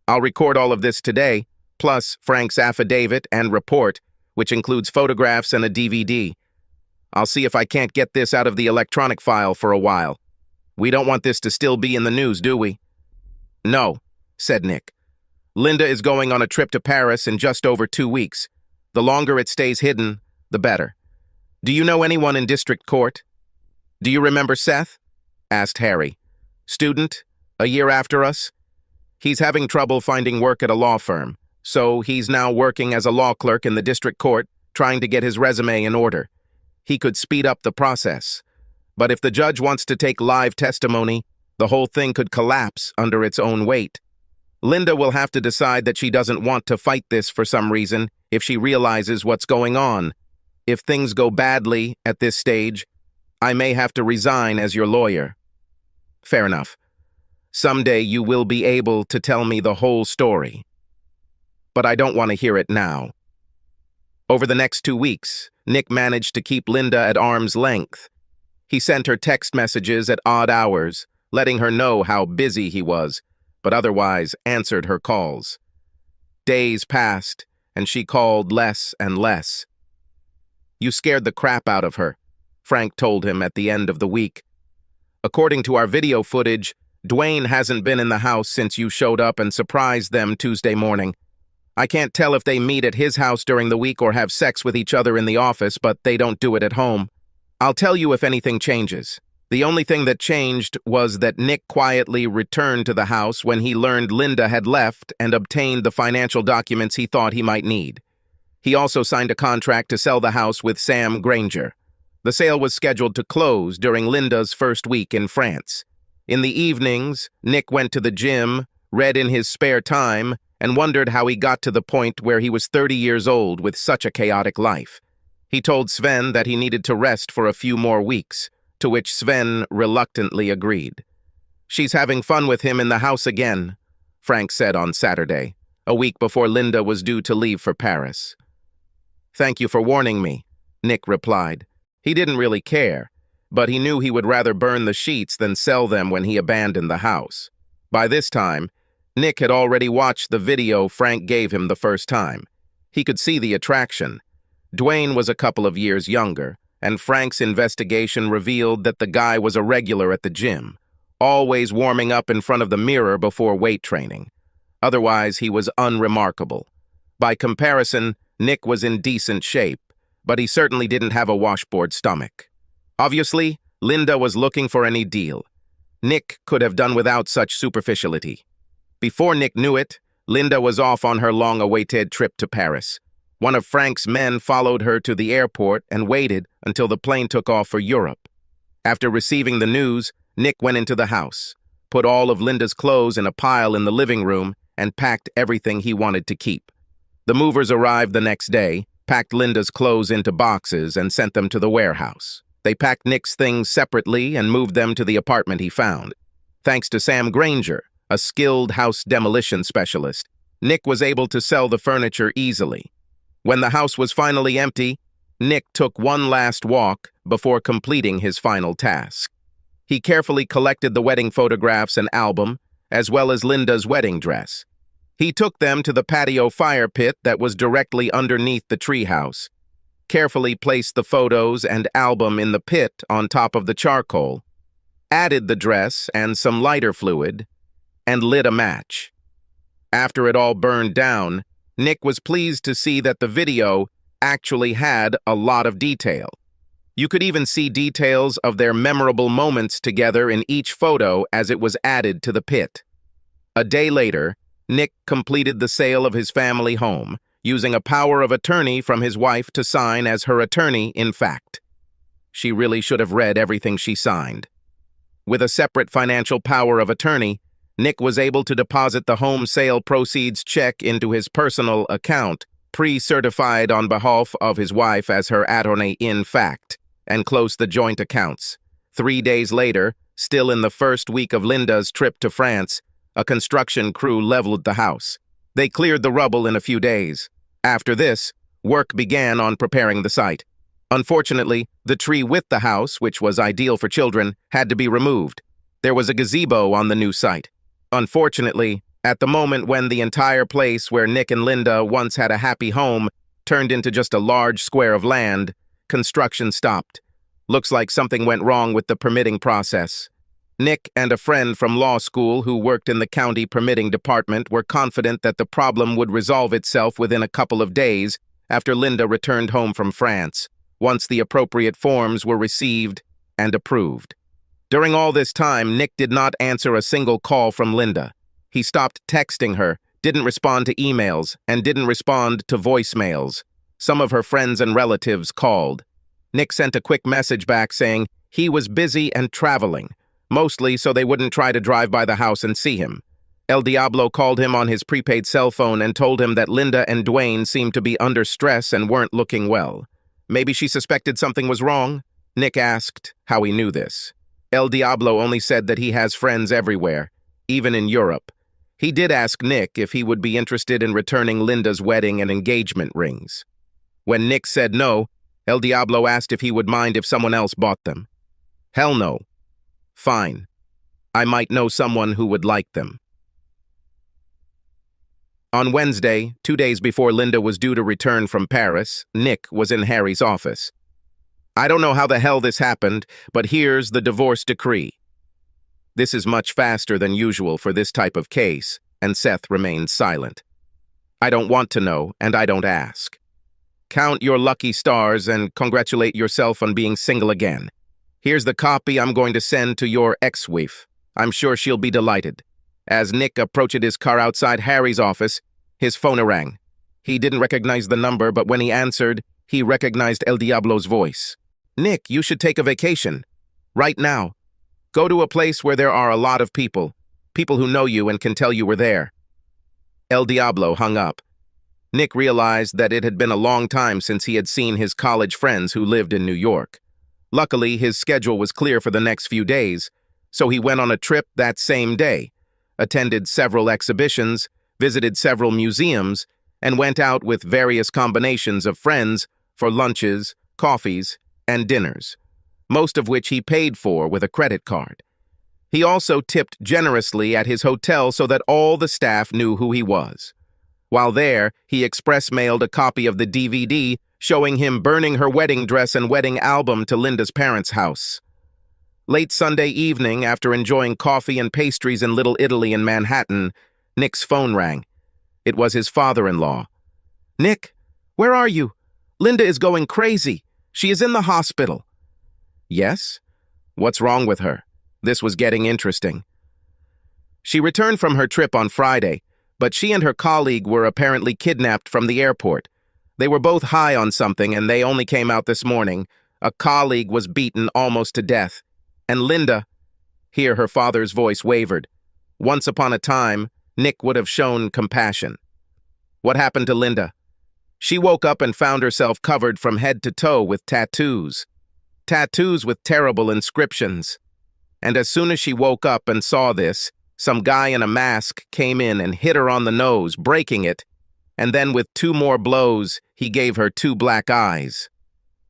I'll record all of this today, plus Frank's affidavit and report, which includes photographs and a DVD. I'll see if I can't get this out of the electronic file for a while. We don't want this to still be in the news, do we? No, said Nick. Linda is going on a trip to Paris in just over 2 weeks. The longer it stays hidden, the better. Do you know anyone in district court? Do you remember Seth? Asked Harry. Student, a year after us? He's having trouble finding work at a law firm, so he's now working as a law clerk in the district court, trying to get his resume in order. He could speed up the process. But if the judge wants to take live testimony, the whole thing could collapse under its own weight. Linda will have to decide that she doesn't want to fight this for some reason if she realizes what's going on. If things go badly at this stage, I may have to resign as your lawyer. Fair enough. Someday you will be able to tell me the whole story. But I don't want to hear it now. Over the next 2 weeks, Nick managed to keep Linda at arm's length. He sent her text messages at odd hours, letting her know how busy he was, but otherwise answered her calls. Days passed, and she called less and less. You scared the crap out of her, Frank told him at the end of the week. According to our video footage, Dwayne hasn't been in the house since you showed up and surprised them Tuesday morning. I can't tell if they meet at his house during the week or have sex with each other in the office, but they don't do it at home. I'll tell you if anything changes. The only thing that changed was that Nick quietly returned to the house when he learned Linda had left and obtained the financial documents he thought he might need. He also signed a contract to sell the house with Sam Granger. The sale was scheduled to close during Linda's first week in France. In the evenings, Nick went to the gym, read in his spare time, and wondered how he got to the point where he was 30 years old with such a chaotic life. He told Sven that he needed to rest for a few more weeks, to which Sven reluctantly agreed. She's having fun with him in the house again, Frank said on Saturday, a week before Linda was due to leave for Paris. Thank you for warning me, Nick replied. He didn't really care, but he knew he would rather burn the sheets than sell them when he abandoned the house. By this time, Nick had already watched the video Frank gave him the first time. He could see the attraction. Dwayne was a couple of years younger, and Frank's investigation revealed that the guy was a regular at the gym, always warming up in front of the mirror before weight training. Otherwise, he was unremarkable. By comparison, Nick was in decent shape, but he certainly didn't have a washboard stomach. Obviously, Linda was looking for any deal. Nick could have done without such superficiality. Before Nick knew it, Linda was off on her long-awaited trip to Paris. One of Frank's men followed her to the airport and waited until the plane took off for Europe. After receiving the news, Nick went into the house, put all of Linda's clothes in a pile in the living room, and packed everything he wanted to keep. The movers arrived the next day, packed Linda's clothes into boxes, and sent them to the warehouse. They packed Nick's things separately and moved them to the apartment he found. Thanks to Sam Granger, a skilled house demolition specialist, Nick was able to sell the furniture easily. When the house was finally empty, Nick took one last walk before completing his final task. He carefully collected the wedding photographs and album, as well as Linda's wedding dress. He took them to the patio fire pit that was directly underneath the treehouse, carefully placed the photos and album in the pit on top of the charcoal, added the dress and some lighter fluid, and lit a match. After it all burned down, Nick was pleased to see that the video actually had a lot of detail. You could even see details of their memorable moments together in each photo as it was added to the pit. A day later, Nick completed the sale of his family home, using a power of attorney from his wife to sign as her attorney in fact. She really should have read everything she signed. With a separate financial power of attorney, Nick was able to deposit the home sale proceeds check into his personal account, pre-certified on behalf of his wife as her attorney in fact, and close the joint accounts. 3 days later, still in the first week of Linda's trip to France, a construction crew leveled the house. They cleared the rubble in a few days. After this, work began on preparing the site. Unfortunately, the tree with the house, which was ideal for children, had to be removed. There was a gazebo on the new site. Unfortunately, at the moment when the entire place where Nick and Linda once had a happy home turned into just a large square of land, construction stopped. Looks like something went wrong with the permitting process. Nick and a friend from law school who worked in the county permitting department were confident that the problem would resolve itself within a couple of days after Linda returned home from France, once the appropriate forms were received and approved. During all this time, Nick did not answer a single call from Linda. He stopped texting her, didn't respond to emails, and didn't respond to voicemails. Some of her friends and relatives called. Nick sent a quick message back saying he was busy and traveling, mostly so they wouldn't try to drive by the house and see him. El Diablo called him on his prepaid cell phone and told him that Linda and Dwayne seemed to be under stress and weren't looking well. Maybe she suspected something was wrong? Nick asked how he knew this. El Diablo only said that he has friends everywhere, even in Europe. He did ask Nick if he would be interested in returning Linda's wedding and engagement rings. When Nick said no, El Diablo asked if he would mind if someone else bought them. Hell no. Fine. I might know someone who would like them. On Wednesday, 2 days before Linda was due to return from Paris, Nick was in Harry's office. I don't know how the hell this happened, but here's the divorce decree. This is much faster than usual for this type of case, and Seth remained silent. I don't want to know, and I don't ask. Count your lucky stars and congratulate yourself on being single again. Here's the copy I'm going to send to your ex-wife. I'm sure she'll be delighted. As Nick approached his car outside Harry's office, his phone rang. He didn't recognize the number, but when he answered, he recognized El Diablo's voice. Nick, you should take a vacation. Right now. Go to a place where there are a lot of people who know you and can tell you were there. El Diablo hung up. Nick realized that it had been a long time since he had seen his college friends who lived in New York. Luckily, his schedule was clear for the next few days, so he went on a trip that same day, attended several exhibitions, visited several museums, and went out with various combinations of friends for lunches, coffees, and dinners, most of which he paid for with a credit card. He also tipped generously at his hotel so that all the staff knew who he was. While there, he express-mailed a copy of the DVD showing him burning her wedding dress and wedding album to Linda's parents' house. Late Sunday evening, after enjoying coffee and pastries in Little Italy in Manhattan, Nick's phone rang. It was his father-in-law. Nick, where are you? Linda is going crazy. She is in the hospital. Yes? What's wrong with her? This was getting interesting. She returned from her trip on Friday, but she and her colleague were apparently kidnapped from the airport. They were both high on something and they only came out this morning. A colleague was beaten almost to death. And Linda, here her father's voice wavered. Once upon a time, Nick would have shown compassion. What happened to Linda? She woke up and found herself covered from head to toe with tattoos. Tattoos with terrible inscriptions. And as soon as she woke up and saw this, some guy in a mask came in and hit her on the nose, breaking it, and then with 2 more blows, he gave her 2 black eyes.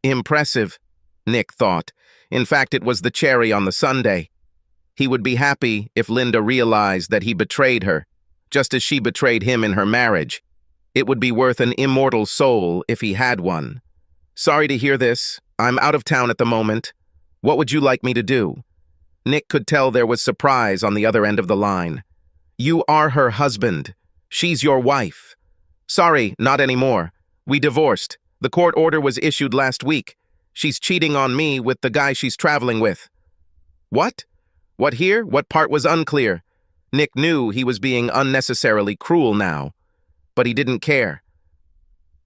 Impressive, Nick thought. In fact, it was the cherry on the sundae. He would be happy if Linda realized that he betrayed her, just as she betrayed him in her marriage. It would be worth an immortal soul if he had one. Sorry to hear this. I'm out of town at the moment. What would you like me to do? Nick could tell there was surprise on the other end of the line. You are her husband. She's your wife. Sorry, not anymore. We divorced. The court order was issued last week. She's cheating on me with the guy she's traveling with. What? What here? What part was unclear? Nick knew he was being unnecessarily cruel now, but he didn't care.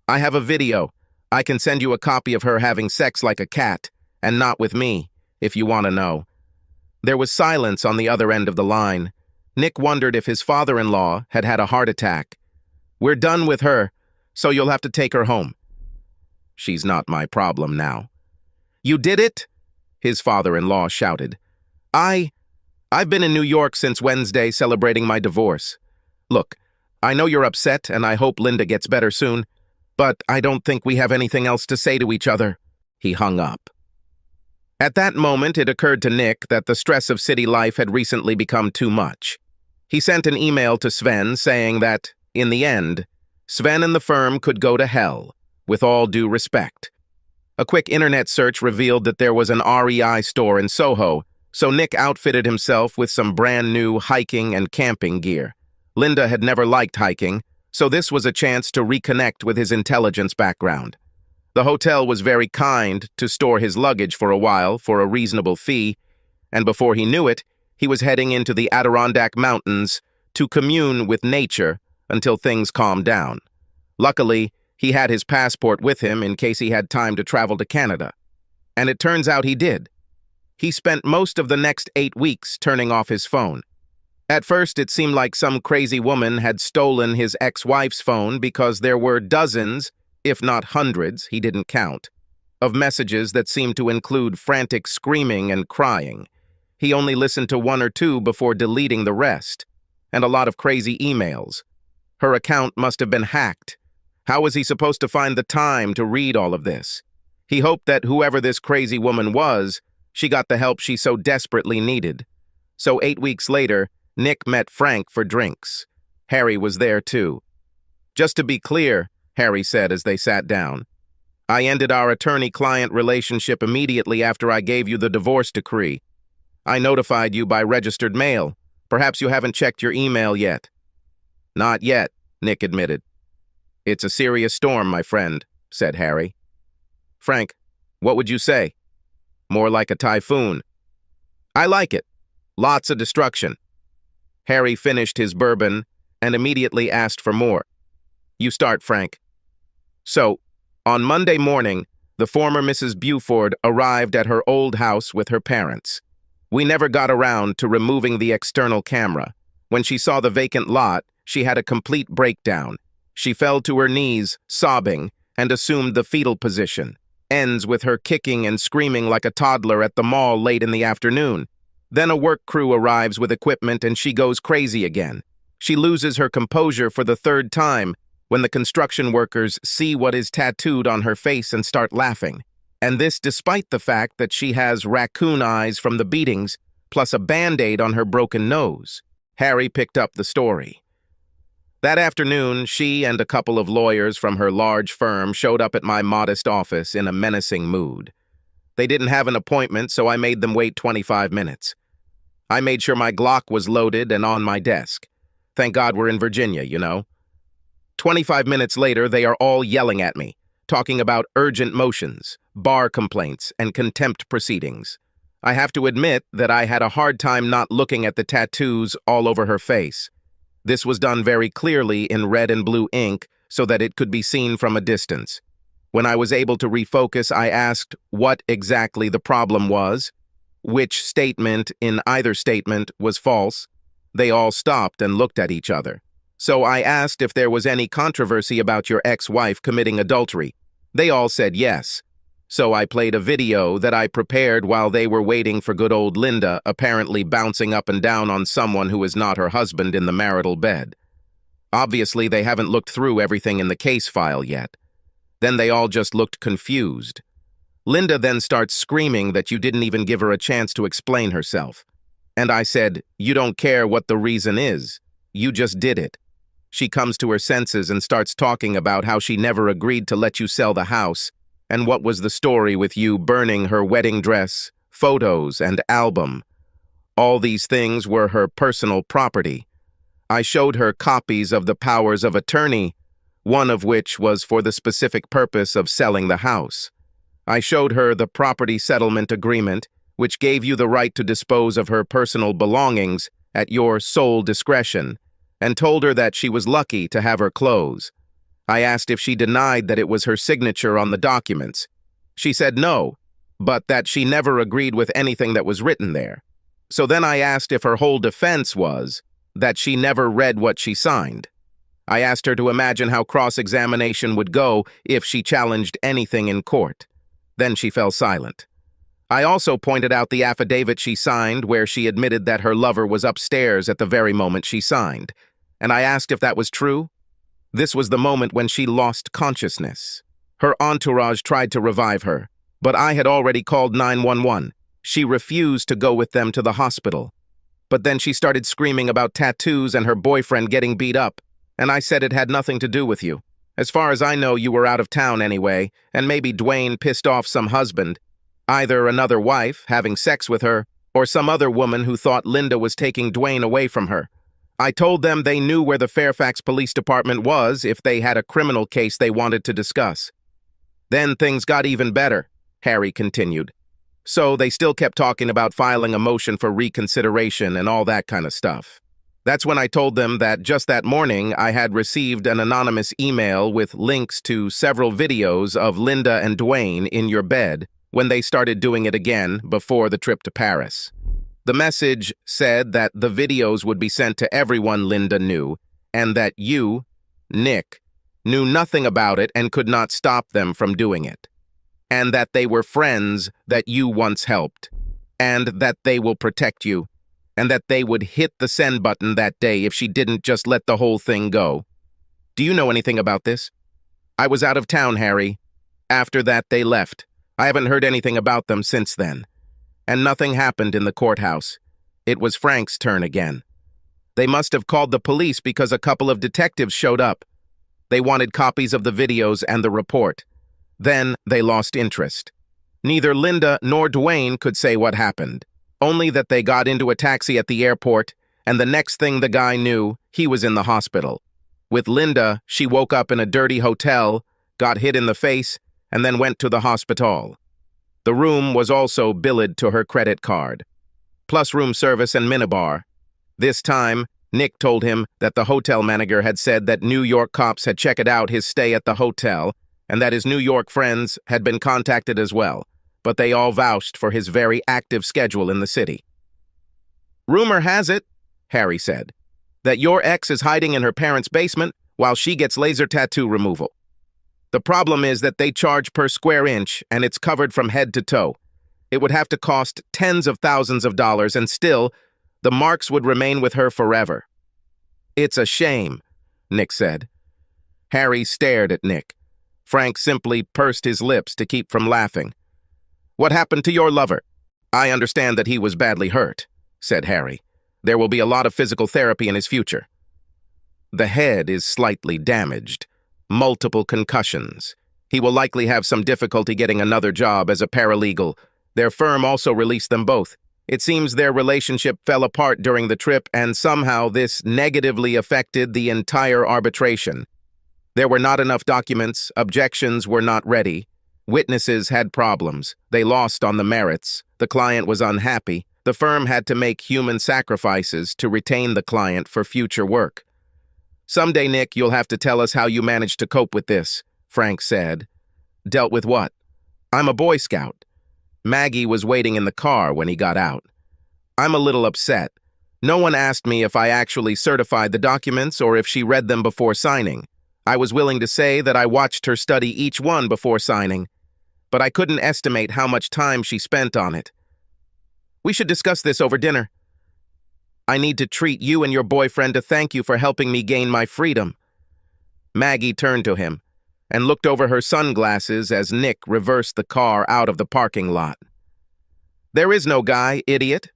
I have a video. I can send you a copy of her having sex like a cat, and not with me, if you want to know. There was silence on the other end of the line. Nick wondered if his father-in-law had had a heart attack. We're done with her, so you'll have to take her home. She's not my problem now. You did it? His father-in-law shouted. I've been in New York since Wednesday celebrating my divorce. Look, I know you're upset and I hope Linda gets better soon, but I don't think we have anything else to say to each other. He hung up. At that moment, it occurred to Nick that the stress of city life had recently become too much. He sent an email to Sven saying that, in the end, Sven and the firm could go to hell, with all due respect. A quick internet search revealed that there was an REI store in Soho, so Nick outfitted himself with some brand new hiking and camping gear. Linda had never liked hiking, so this was a chance to reconnect with his intelligence background. The hotel was very kind to store his luggage for a while for a reasonable fee, and before he knew it, he was heading into the Adirondack Mountains to commune with nature until things calmed down. Luckily, he had his passport with him in case he had time to travel to Canada. And it turns out he did. He spent most of the next 8 weeks turning off his phone. At first, it seemed like some crazy woman had stolen his ex-wife's phone because there were dozens, if not hundreds, he didn't count, of messages that seemed to include frantic screaming and crying. He only listened to 1 or 2 before deleting the rest, and a lot of crazy emails. Her account must have been hacked. How was he supposed to find the time to read all of this? He hoped that whoever this crazy woman was, she got the help she so desperately needed. So 8 weeks later, Nick met Frank for drinks. Harry was there too. Just to be clear, Harry said as they sat down, I ended our attorney-client relationship immediately after I gave you the divorce decree. I notified you by registered mail. Perhaps you haven't checked your email yet. Not yet, Nick admitted. It's a serious storm, my friend, said Harry. Frank, what would you say? More like a typhoon. I like it. Lots of destruction. Harry finished his bourbon and immediately asked for more. You start, Frank. So, on Monday morning, the former Mrs. Buford arrived at her old house with her parents. We never got around to removing the external camera. When she saw the vacant lot, she had a complete breakdown. She fell to her knees, sobbing, and assumed the fetal position. Ends with her kicking and screaming like a toddler at the mall late in the afternoon. Then a work crew arrives with equipment and she goes crazy again. She loses her composure for the 3rd time when the construction workers see what is tattooed on her face and start laughing. And this despite the fact that she has raccoon eyes from the beatings, plus a Band-Aid on her broken nose. Harry picked up the story. That afternoon, she and a couple of lawyers from her large firm showed up at my modest office in a menacing mood. They didn't have an appointment, so I made them wait 25 minutes. I made sure my Glock was loaded and on my desk. Thank God we're in Virginia, you know. 25 minutes later, they are all yelling at me, talking about urgent motions, bar complaints, and contempt proceedings. I have to admit that I had a hard time not looking at the tattoos all over her face. This was done very clearly in red and blue ink so that it could be seen from a distance. When I was able to refocus, I asked what exactly the problem was, which statement in either statement was false. They all stopped and looked at each other. So I asked if there was any controversy about your ex-wife committing adultery. They all said yes. So I played a video that I prepared while they were waiting for good old Linda, apparently bouncing up and down on someone who is not her husband in the marital bed. Obviously, they haven't looked through everything in the case file yet. Then they all just looked confused. Linda then starts screaming that you didn't even give her a chance to explain herself. And I said, "You don't care what the reason is. You just did it." She comes to her senses and starts talking about how she never agreed to let you sell the house, and what was the story with you burning her wedding dress, photos, and album. All these things were her personal property. I showed her copies of the powers of attorney, one of which was for the specific purpose of selling the house. I showed her the property settlement agreement, which gave you the right to dispose of her personal belongings at your sole discretion, and told her that she was lucky to have her clothes. I asked if she denied that it was her signature on the documents. She said no, but that she never agreed with anything that was written there. So then I asked if her whole defense was that she never read what she signed. I asked her to imagine how cross-examination would go if she challenged anything in court. Then she fell silent. I also pointed out the affidavit she signed where she admitted that her lover was upstairs at the very moment she signed, and I asked if that was true. This was the moment when she lost consciousness. Her entourage tried to revive her, but I had already called 911. She refused to go with them to the hospital. But then she started screaming about tattoos and her boyfriend getting beat up, and I said it had nothing to do with you. As far as I know, you were out of town anyway, and maybe Dwayne pissed off some husband, either another wife having sex with her, or some other woman who thought Linda was taking Dwayne away from her. I told them they knew where the Fairfax Police Department was if they had a criminal case they wanted to discuss. Then things got even better, Harry continued. So they still kept talking about filing a motion for reconsideration and all that kind of stuff. That's when I told them that just that morning I had received an anonymous email with links to several videos of Linda and Dwayne in your bed when they started doing it again before the trip to Paris. The message said that the videos would be sent to everyone Linda knew, and that you, Nick, knew nothing about it and could not stop them from doing it, and that they were friends that you once helped, and that they will protect you, and that they would hit the send button that day if she didn't just let the whole thing go. Do you know anything about this? I was out of town, Harry. After that, they left. I haven't heard anything about them since then. And nothing happened in the courthouse. It was Frank's turn again. They must have called the police because a couple of detectives showed up. They wanted copies of the videos and the report. Then they lost interest. Neither Linda nor Dwayne could say what happened, only that they got into a taxi at the airport, and the next thing the guy knew, he was in the hospital. With Linda, she woke up in a dirty hotel, got hit in the face, and then went to the hospital. The room was also billed to her credit card, plus room service and minibar. This time, Nick told him that the hotel manager had said that New York cops had checked out his stay at the hotel, and that his New York friends had been contacted as well, but they all vouched for his very active schedule in the city. Rumor has it, Harry said, that your ex is hiding in her parents' basement while she gets laser tattoo removal. The problem is that they charge per square inch, and it's covered from head to toe. It would have to cost tens of thousands of dollars, and still, the marks would remain with her forever. It's a shame, Nick said. Harry stared at Nick. Frank simply pursed his lips to keep from laughing. What happened to your lover? I understand that he was badly hurt, said Harry. There will be a lot of physical therapy in his future. The head is slightly damaged. Multiple concussions. He will likely have some difficulty getting another job as a paralegal. Their firm also released them both. It seems their relationship fell apart during the trip, and somehow this negatively affected the entire arbitration. There were not enough documents, objections were not ready. Witnesses had problems. They lost on the merits. The client was unhappy. The firm had to make human sacrifices to retain the client for future work. Someday, Nick, you'll have to tell us how you managed to cope with this, Frank said. Dealt with what? I'm a Boy Scout. Maggie was waiting in the car when he got out. I'm a little upset. No one asked me if I actually certified the documents or if she read them before signing. I was willing to say that I watched her study each one before signing, but I couldn't estimate how much time she spent on it. We should discuss this over dinner. I need to treat you and your boyfriend to thank you for helping me gain my freedom. Maggie turned to him and looked over her sunglasses as Nick reversed the car out of the parking lot. There is no guy, idiot.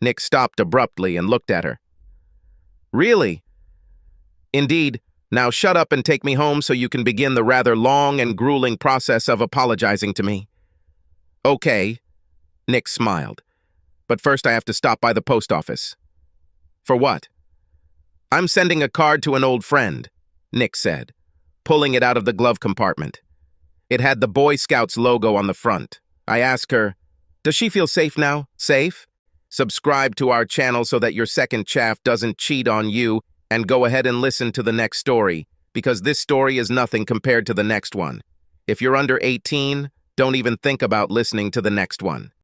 Nick stopped abruptly and looked at her. Really? Indeed. Now shut up and take me home so you can begin the rather long and grueling process of apologizing to me. Okay, Nick smiled. But first I have to stop by the post office. For what? I'm sending a card to an old friend, Nick said, pulling it out of the glove compartment. It had the Boy Scouts logo on the front. I asked her, does she feel safe now? Safe? Subscribe to our channel so that your second chaff doesn't cheat on you, and go ahead and listen to the next story, because this story is nothing compared to the next one. If you're under 18, don't even think about listening to the next one.